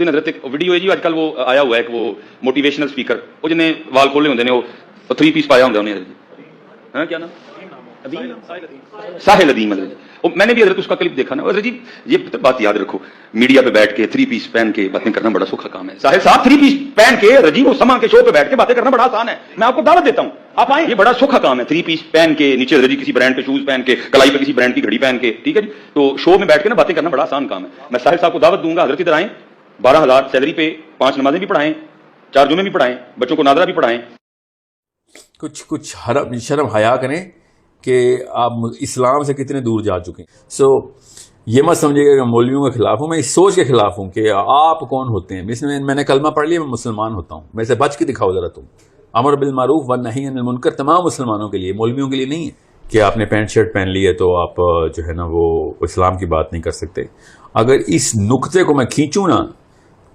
حضرت ایک ویڈیو ہے جی اج کل وہ آیا ہوا ہے کہ وہ موٹیویشنل اسپیکر وہ جنہیں وال کھولے ہوندے نے وہ 3 پیس پایا ہوندا انہیں ہاں کیا نام ساحل ادیم میں نے بھی حضرت اس کا کلپ دیکھا نا حضرت جی یہ بات یاد رکھو میڈیا پہ بیٹھ کے 3 پیس پہن کے باتیں کرنا بڑا سوکھا کام ہے ساحل صاحب 3 پیس پہن کے رجیب السما کے شو پہ بیٹھ کے باتیں کرنا بڑا آسان ہے میں آپ کو دعوت دیتا ہوں آپ آئیں یہ بڑا سوکھا کام ہے 3 پیس پہن کے نیچے حضرت جی کسی برانڈ پہ شوز پہن کے کلائی پہ کسی برانڈ کی گھڑی پہن کے ٹھیک ہے جی تو شو میں بیٹھ کے نا باتیں کرنا بڑا آسان کام ہے میں ساحل صاحب کو دعوت دوں گا حضرت ادھر آئیں 12,000 سیلری پہ 5 نمازیں بھی پڑھائیں 4 جمعے بھی پڑھائیں بچوں کو نادرہ بھی پڑھائیں کچھ شرم حیا کریں کہ آپ اسلام سے کتنے دور جا چکے ہیں. سو یہ مت سمجھے گا کہ مولویوں کے خلاف ہوں میں اس سوچ کے خلاف ہوں کہ آپ کون ہوتے ہیں. میں نے کلمہ پڑھ لیا میں مسلمان ہوتا ہوں میں سے بچ کے دکھاؤ ذرا تم. امر بالمعروف والنہی عن المنکر تمام مسلمانوں کے لیے مولویوں کے لیے نہیں ہے کہ آپ نے پینٹ شرٹ پہن لی ہے تو آپ جو ہے نا وہ اسلام کی بات نہیں کر سکتے. اگر اس نقطے کو میں کھینچوں نا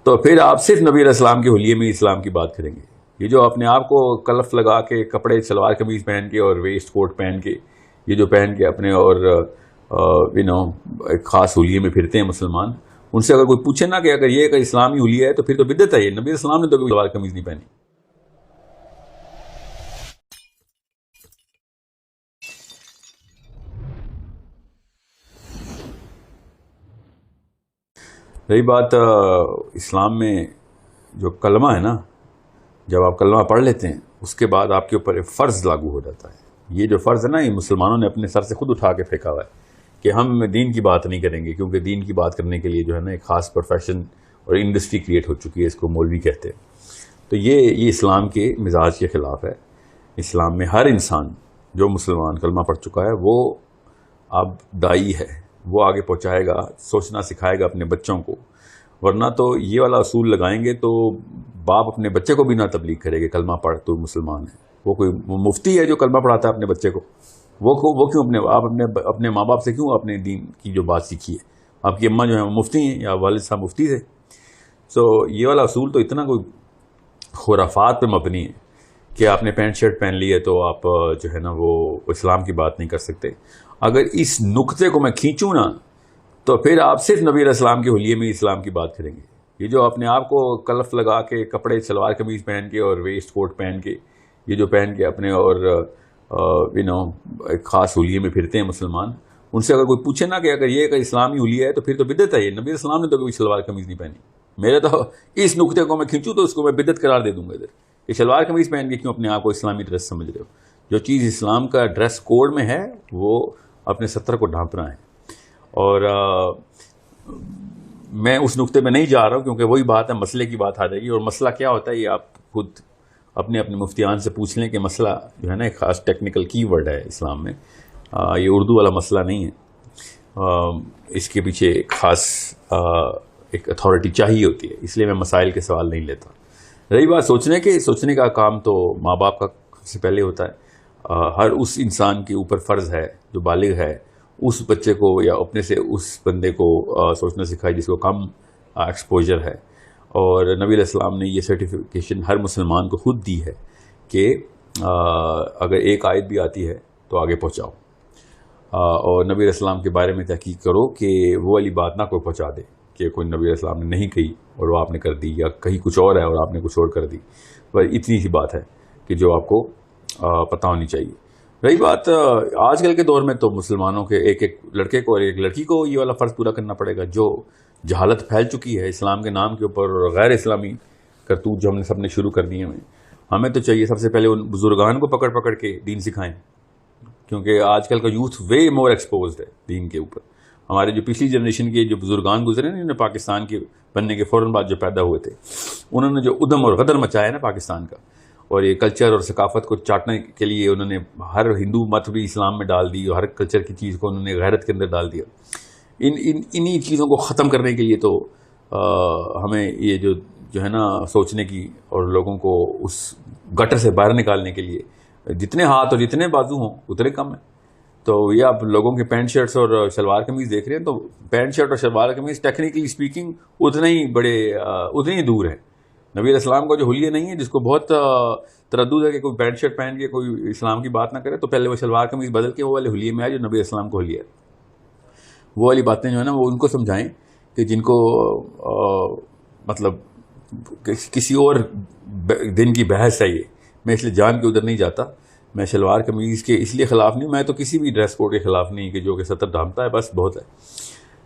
تو پھر آپ صرف نبی علیہ السلام کے حلیے میں اسلام کی بات کریں گے. یہ جو اپنے آپ کو کلف لگا کے کپڑے شلوار قمیض پہن کے اور ویسٹ کوٹ پہن کے یہ جو پہن کے اپنے اور ایک خاص حلیے میں پھرتے ہیں مسلمان ان سے اگر کوئی پوچھے نا کہ اگر یہ اسلامی حلیہ ہے تو پھر تو بدعت ہے. یہ نبی علیہ السلام نے تو کبھی شلوار قمیض نہیں پہنی. رہی بات اسلام میں جو کلمہ ہے نا جب آپ کلمہ پڑھ لیتے ہیں اس کے بعد آپ کے اوپر ایک فرض لاگو ہو جاتا ہے. یہ جو فرض ہے نا یہ مسلمانوں نے اپنے سر سے خود اٹھا کے پھینکا ہوا ہے کہ ہم دین کی بات نہیں کریں گے کیونکہ دین کی بات کرنے کے لیے جو ہے نا ایک خاص پروفیشن اور انڈسٹری کریٹ ہو چکی ہے اس کو مولوی کہتے ہیں. تو یہ اسلام کے مزاج کے خلاف ہے. اسلام میں ہر انسان جو مسلمان کلمہ پڑھ چکا ہے وہ اب دائی ہے وہ آگے پہنچائے گا سوچنا سکھائے گا اپنے بچوں کو. ورنہ تو یہ والا اصول لگائیں گے تو باپ اپنے بچے کو بھی نہ تبلیغ کرے گا کلمہ پڑھ تو مسلمان ہے. وہ کوئی مفتی ہے جو کلمہ پڑھاتا ہے اپنے بچے کو وہ کیوں اپنے ماں باپ سے کیوں اپنے دین کی جو بات سیکھی ہے. آپ کی اماں جو ہے وہ مفتی ہیں یا والد صاحب مفتی تھے. سو یہ والا اصول تو اتنا کوئی خرافات پہ مبنی ہے کہ آپ نے پینٹ شرٹ پہن لی ہے تو آپ جو ہے نا وہ اسلام کی بات نہیں کر سکتے. اگر اس نقطے کو میں کھینچوں نا تو پھر آپ صرف نبی علیہ السلام کے حلیے میں اسلام کی بات کریں گے. یہ جو اپنے آپ کو کلف لگا کے کپڑے شلوار قمیض پہن کے اور ویسٹ کوٹ پہن کے یہ جو پہن کے اپنے اور ایک خاص حلیے میں پھرتے ہیں مسلمان ان سے اگر کوئی پوچھے نا کہ اگر یہ اسلامی حلیہ ہے تو پھر تو بدعت ہے. یہ نبی علیہ السلام نے تو کبھی شلوار قمیض نہیں پہنی. میرے تو اس نقطے کو میں کھینچوں تو اس کو میں بدعت قرار دے دوں گا. ادھر یہ شلوار قمیض پہن کے کیوں اپنے آپ کو اسلامی ڈریس سمجھ رہے ہو. جو چیز اسلام کا ڈریس کوڈ میں ہے وہ اپنے ستر کو ڈھانپنا ہے. اور میں اس نقطے میں نہیں جا رہا ہوں کیونکہ وہی بات ہے مسئلے کی بات آ جائے گی. اور مسئلہ کیا ہوتا ہے یہ آپ خود اپنے مفتیان سے پوچھ لیں کہ مسئلہ جو ہے نا ایک خاص ٹیکنیکل کی ورڈ ہے اسلام میں. یہ اردو والا مسئلہ نہیں ہے. اس کے پیچھے ایک خاص ایک اتھارٹی چاہیے ہوتی ہے. اس لیے میں مسائل کے سوال نہیں لیتا. رہی بات سوچنے کا کام تو ماں باپ کا سے پہلے ہوتا ہے. ہر اس انسان کے اوپر فرض ہے جو بالغ ہے اس بچے کو یا اپنے سے اس بندے کو سوچنا سکھائے جس کو کم ایکسپوجر ہے. اور نبی علیہ السلام نے یہ سرٹیفکیشن ہر مسلمان کو خود دی ہے کہ اگر ایک آیت بھی آتی ہے تو آگے پہنچاؤ. اور نبی علیہ السلام کے بارے میں تحقیق کرو کہ وہ والی بات نہ کوئی پہنچا دے کہ کوئی نبی علیہ السلام نے نہیں کہی اور وہ آپ نے کر دی یا کہیں کچھ اور ہے اور آپ نے کچھ اور کر دی. پر اتنی سی بات ہے کہ جو آپ کو پتہ ہونی چاہیے. رہی بات آج کل کے دور میں تو مسلمانوں کے ایک لڑکے کو اور ایک لڑکی کو یہ والا فرض پورا کرنا پڑے گا. جو جہالت پھیل چکی ہے اسلام کے نام کے اوپر اور غیر اسلامی کرتوت جو ہم نے سب نے شروع کر دیے ہیں ہمیں تو چاہیے سب سے پہلے ان بزرگان کو پکڑ کے دین سکھائیں کیونکہ آج کل کا یوتھ وے مور ایکسپوزڈ ہے دین کے اوپر. ہمارے جو پچھلی جنریشن کے جو بزرگان گزرے نا انہیں پاکستان کے بننے کے فوراً بعد جو پیدا ہوئے تھے انہوں نے جو ادم اور غدر مچایا نا پاکستان کا اور یہ کلچر اور ثقافت کو چاٹنے کے لیے انہوں نے ہر ہندو مت بھی اسلام میں ڈال دی اور ہر کلچر کی چیز کو انہوں نے غیرت کے اندر ڈال دیا. انہی چیزوں کو ختم کرنے کے لیے تو ہمیں یہ جو ہے نا سوچنے کی اور لوگوں کو اس گٹر سے باہر نکالنے کے لیے جتنے ہاتھ اور جتنے بازو ہوں اتنے کم ہیں. تو یہ آپ لوگوں کے پینٹ شرٹس اور شلوار قمیض دیکھ رہے ہیں تو پینٹ شرٹ اور شلوار قمیض ٹیکنیکلی اسپیکنگ اتنے ہی دور ہے. نبی علیہ السلام کا جو حلیہ نہیں ہے جس کو بہت تردد ہے کہ کوئی پینٹ شرٹ پہن کے کوئی اسلام کی بات نہ کرے تو پہلے وہ شلوار قمیض بدل کے وہ والے حلیے میں آئے جو نبی علیہ السلام کو حلیہ ہے. وہ والی باتیں جو ہے نا وہ ان کو سمجھائیں کہ جن کو مطلب کسی اور دن کی بحث ہے یہ. میں اس لیے جان کے ادھر نہیں جاتا. میں شلوار قمیض کے اس لیے خلاف نہیں, میں تو کسی بھی ڈریس کوڈ کے خلاف نہیں کہ جو کہ سطر ڈھانپتا ہے, بس بہت ہے.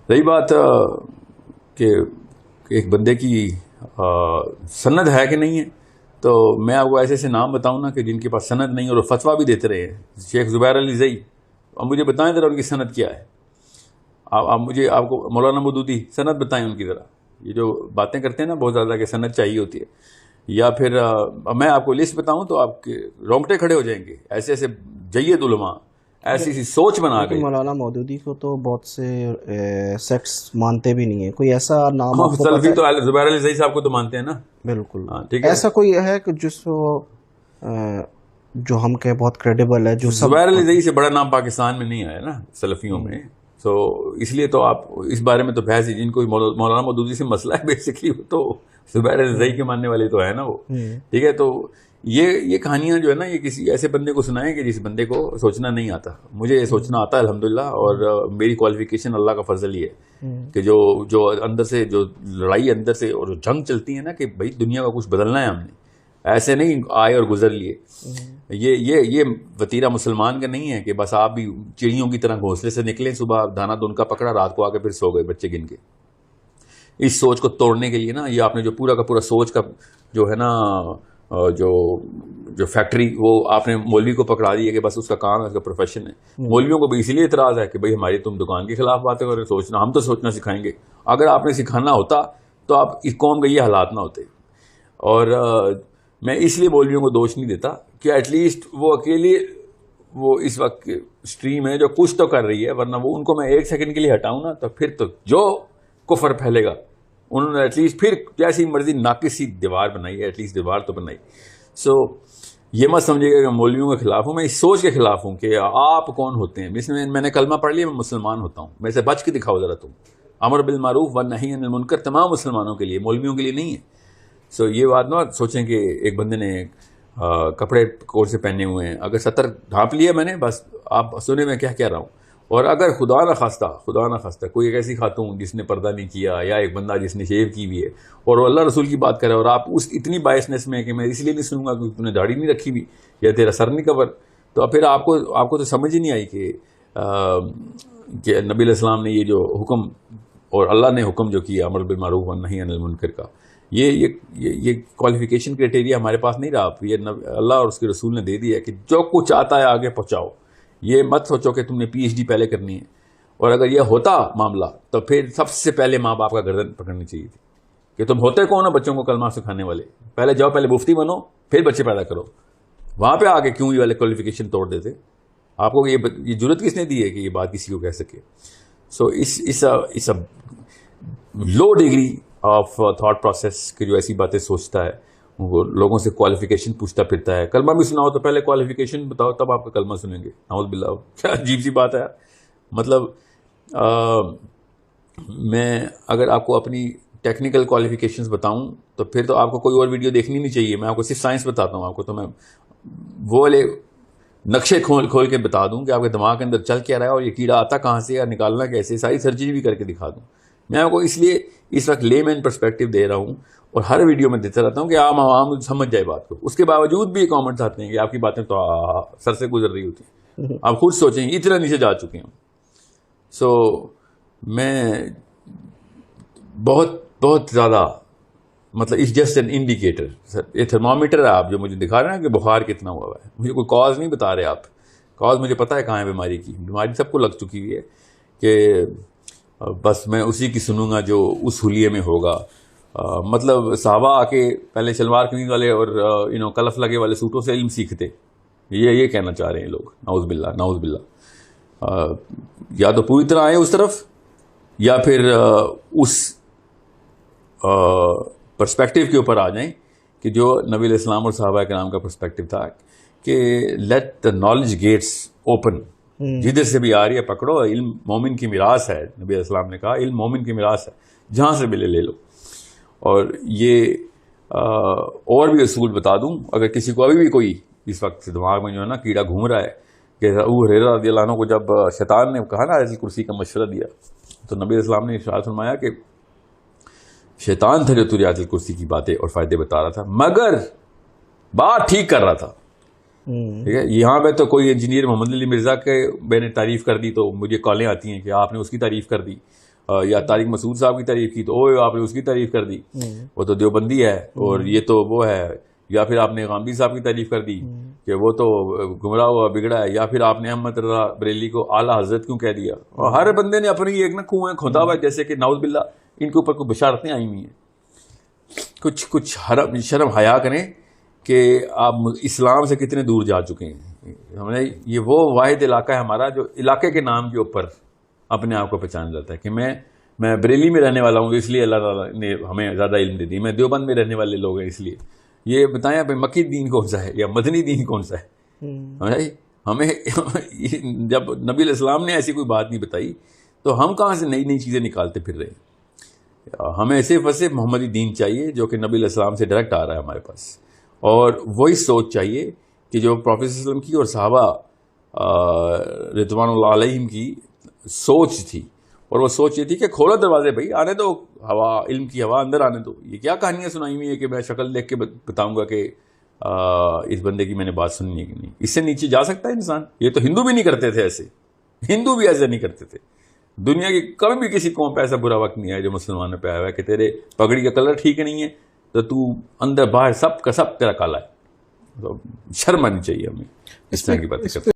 رہی بات کہ ایک بندے کی سند ہے کہ نہیں ہے, تو میں آپ کو ایسے ایسے نام بتاؤں نا کہ جن کے پاس سند نہیں اور فتویٰ بھی دیتے رہے ہیں. شیخ زبیر علی زئی, اب مجھے بتائیں ذرا ان کی سند کیا ہے. آپ کو مولانا مودودی سند بتائیں ان کی ذرا. یہ جو باتیں کرتے ہیں نا بہت زیادہ کہ سند چاہیے ہوتی ہے, یا پھر میں آپ کو لسٹ بتاؤں تو آپ کے رونگٹے کھڑے ہو جائیں گے. ایسے ایسے جید علماء ایسی سی سوچ بنا گئے. مولانا مودودی کو تو بہت سے سیکٹس مانتے بھی نہیں ہیں. کوئی ایسا نام آپ کو سلفی تو زبیر علی زئی صاحب کو تو مانتے ہیں نا. بالکل ٹھیک ہے. ایسا کوئی ہے کہ جس جو ہم کہ بہت کریڈیبل ہے, جو زبیر علی زئی سے بڑا نام پاکستان میں نہیں آیا نا سلفیوں میں. تو اس لیے تو آپ اس بارے میں تو بحث ہے. جن کو مولانا مودودی سے مسئلہ ہے بیسکلی وہ تو زبیر علی زئی کے ماننے والے تو ہے نا وہ. ٹھیک ہے. تو یہ کہانیاں جو ہے نا یہ کسی ایسے بندے کو سنائیں کہ جس بندے کو سوچنا نہیں آتا. مجھے یہ سوچنا آتا ہے الحمدللہ, اور میری کوالیفیکیشن اللہ کا فضل یہ ہے کہ جو اندر سے جو لڑائی اندر سے اور جو جنگ چلتی ہے نا کہ بھائی دنیا کا کچھ بدلنا ہے ہم نے, ایسے نہیں آئے اور گزر لیے. یہ وتیرہ مسلمان کا نہیں ہے کہ بس آپ بھی چڑیوں کی طرح گھونسلے سے نکلیں, صبح دانا دن کا پکڑا, رات کو آ کے پھر سو گئے بچے گن کے. اس سوچ کو توڑنے کے لیے نا یہ آپ نے جو پورا کا پورا سوچ کا جو ہے نا جو فیکٹری وہ آپ نے مولوی کو پکڑا دی ہے کہ بس اس کا کام ہے, اس کا پروفیشن ہے. مولویوں کو بھی اسی لیے اعتراض ہے کہ بھائی ہماری تم دکان کے خلاف باتیں کرو, سوچنا ہم تو سوچنا سکھائیں گے. اگر آپ نے سکھانا ہوتا تو آپ اس قوم کے یہ حالات نہ ہوتے. اور میں اس لیے مولویوں کو دوش نہیں دیتا کہ ایٹ لیسٹ وہ اکیلے وہ اس وقت اسٹریم ہے جو کچھ تو کر رہی ہے, ورنہ وہ ان کو میں ایک سیکنڈ کے لیے ہٹاؤں نا تو پھر تو جو کفر پھیلے گا. انہوں نے ایٹ لیسٹ پھر جیسی مرضی ناقص سی دیوار بنائی ہے, ایٹ لیسٹ دیوار تو بنائی. سو یہ مت سمجھے گا کہ مولویوں کے خلاف ہوں, میں اس سوچ کے خلاف ہوں کہ آپ کون ہوتے ہیں. میں نے کلمہ پڑھ لیا, میں مسلمان ہوتا ہوں. میں سے بچ کے دکھاؤ ذرا تم. امر بالمعروف والنہی عن المنکر تمام مسلمانوں کے لیے, مولویوں کے لیے نہیں ہے. سو یہ بات نہ سوچیں کہ ایک بندے نے کپڑے کوٹ سے پہنے ہوئے ہیں, اگر سطر ڈھانپ لیا میں نے, بس آپ سنیں میں کیا کہہ رہا ہوں. اور اگر خدا نہ خواستہ کوئی ایک ایسی خاتون جس نے پردہ نہیں کیا, یا ایک بندہ جس نے شیو کی ہوئی ہے اور اللہ رسول کی بات کرے, اور آپ اس اتنی بائسنس میں کہ میں اس لیے نہیں سنوں گا کہ تم نے داڑھی نہیں رکھی ہوئی یا تیرا سر نہیں کور, تو پھر آپ کو تو سمجھ ہی نہیں آئی کہ نبی علیہ السلام نے یہ جو حکم اور اللہ نے حکم جو کیا امر بالمعروف والنہی عن المنکر کا, یہ کوالیفیکیشن کرائٹیریا ہمارے پاس نہیں رہا. یہ اللہ اور اس کے رسول نے دے دیا ہے کہ جو کچھ آتا ہے آگے پہنچاؤ. یہ مت سوچو کہ تم نے پی ایچ ڈی پہلے کرنی ہے. اور اگر یہ ہوتا معاملہ تو پھر سب سے پہلے ماں باپ کا گردن پکڑنی چاہیے تھی کہ تم ہوتے کون ہو بچوں کو کلمہ سکھانے والے. پہلے جاؤ, پہلے مفتی بنو, پھر بچے پیدا کرو. وہاں پہ آگے کیوں یہ والے کوالیفیکیشن توڑ دیتے. آپ کو یہ جرت کس نے دی ہے کہ یہ بات کسی کو کہہ سکے. سو اس low degree of thought process کہ جو ایسی باتیں سوچتا ہے, وہ لوگوں سے کوالیفیکیشن پوچھتا پھرتا ہے. کلمہ بھی سناؤ تو پہلے کوالیفیکیشن بتاؤ, تب آپ کا کلمہ سنیں گے. نعوذ باللہ, کیا عجیب سی بات ہے. مطلب میں اگر آپ کو اپنی ٹیکنیکل کوالیفیکیشنز بتاؤں تو پھر تو آپ کو کوئی اور ویڈیو دیکھنی نہیں چاہیے. میں آپ کو صرف سائنس بتاتا ہوں. آپ کو تو میں وہ والے نقشے کھول کے بتا دوں کہ آپ کے دماغ کے اندر چل کیا رہا ہے, اور یہ کیڑا آتا کہاں سے یا نکالنا کیسے, ساری سرجری بھی کر کے دکھا دوں. میں آپ کو اس لیے اس وقت لے مین پرسپیکٹو دے رہا ہوں, اور ہر ویڈیو میں دیتا رہتا ہوں کہ عوام سمجھ جائے بات کو. اس کے باوجود بھی کامنٹس آتے ہیں کہ آپ کی باتیں تو سر سے گزر رہی ہوتی ہیں. آپ خود سوچیں اتنا نیچے جا چکے ہیں. سو میں بہت زیادہ مطلب اٹس جسٹ این انڈیکیٹر. یہ تھرمامیٹر ہے آپ جو مجھے دکھا رہے ہیں کہ بخار کتنا ہوا ہے. مجھے کوئی کاز نہیں بتا رہے آپ. کاز مجھے پتا ہے کہاں ہے بیماری کی. بیماری سب کو لگ چکی ہوئی ہے کہ بس میں اسی کی سنوں گا جو اس حلیے میں ہوگا. مطلب صحابہ آ کے پہلے شلوار قمیض والے اور کلف لگے والے سوٹوں سے علم سیکھتے. یہ کہنا چاہ رہے ہیں لوگ. نعوذ باللہ. یا تو پوری طرح آئے اس طرف, یا پھر اس پرسپیکٹو کے اوپر آ جائیں کہ جو نبی علیہ السلام اور صحابہ کرام کا پرسپیکٹو تھا کہ let the knowledge gets open. جدھر سے بھی آ رہی ہے پکڑو. علم مومن کی میراث ہے. نبی علیہ السلام نے کہا علم مومن کی میراث ہے, جہاں سے ملے لے لو. اور یہ اور بھی اصول بتا دوں اگر کسی کو ابھی بھی کوئی اس وقت دماغ میں جو ہے نا کیڑا گھوم رہا ہے کہ ابو ہریرہ رضی اللہ عنہ کو جب شیطان نے کہا نا ایسی کرسی کا مشورہ دیا, تو نبی علیہ السلام نے ارشاد فرمایا کہ شیطان تھا جو تجھے آیت الکرسی کی باتیں اور فائدے بتا رہا تھا، مگر بات ٹھیک کر رہا تھا. ٹھیک ہے، یہاں پہ تو کوئی انجینئر محمد علی مرزا کے میں نے تعریف کر دی تو مجھے کالیں آتی ہیں کہ آپ نے اس کی تعریف کر دی، یا طارق مسعود صاحب کی تعریف کی تو اوہ آپ نے اس کی تعریف کر دی، وہ تو دیوبندی ہے اور یہ تو وہ ہے. یا پھر آپ نے غامدی صاحب کی تعریف کر دی کہ وہ تو گمراہ ہوا بگڑا ہے. یا پھر آپ نے احمد رضا بریلی کو اعلیٰ حضرت کیوں کہہ دیا. اور ہر بندے نے اپنی ایک نا کنویں کھودا ہوا ہے، جیسے کہ نعوذ باللہ ان کے اوپر کوئی بشارتیں آئی ہوئی ہیں. کچھ شرم حیا کریں کہ آپ اسلام سے کتنے دور جا چکے ہیں. ہم نے یہ وہ واحد علاقہ ہے ہمارا جو علاقے کے نام کے اوپر اپنے آپ کو پہچان جاتا ہے کہ میں بریلی میں رہنے والا ہوں، اس لیے اللہ تعالیٰ نے ہمیں زیادہ علم دے دی. میں دیوبند میں رہنے والے لوگ ہیں اس لیے. یہ بتائیں بھائی مکی دین کون سا ہے یا مدنی دین کون سا ہے؟ ہمیں جب نبی علیہ السلام نے ایسی کوئی بات نہیں بتائی تو ہم کہاں سے نئی نئی چیزیں نکالتے پھر رہے ہیں. ہمیں صرف اور صرف محمدی دین چاہیے جو کہ نبی علیہ السلام سے ڈائریکٹ آ رہا ہے ہمارے پاس، اور وہی سوچ چاہیے کہ جو پروفیٹ صلی اللہ علیہ وسلم کی اور صحابہ رضوان اللہ علیہم کی سوچ تھی. اور وہ سوچ یہ تھی کہ کھولو دروازے بھائی، آنے دو ہوا، علم کی ہوا اندر آنے دو. یہ کیا کہانیاں سنائی ہوئی ہے کہ میں شکل دیکھ کے بتاؤں گا کہ اس بندے کی میں نے بات سننی ہے کہ نہیں. اس سے نیچے جا سکتا ہے انسان؟ یہ تو ہندو بھی نہیں کرتے تھے ایسے، ہندو بھی ایسے نہیں کرتے تھے. دنیا کی کبھی بھی کسی قوم پہ ایسا برا وقت نہیں آیا جو مسلمانوں پہ آیا ہوا ہے کہ تیرے پگڑی کا کلر ٹھیک نہیں ہے تو اندر باہر سب کا سب تیرا کالا ہے. تو شرم آنی چاہیے ہمیں اس طرح کی باتیں کرتے.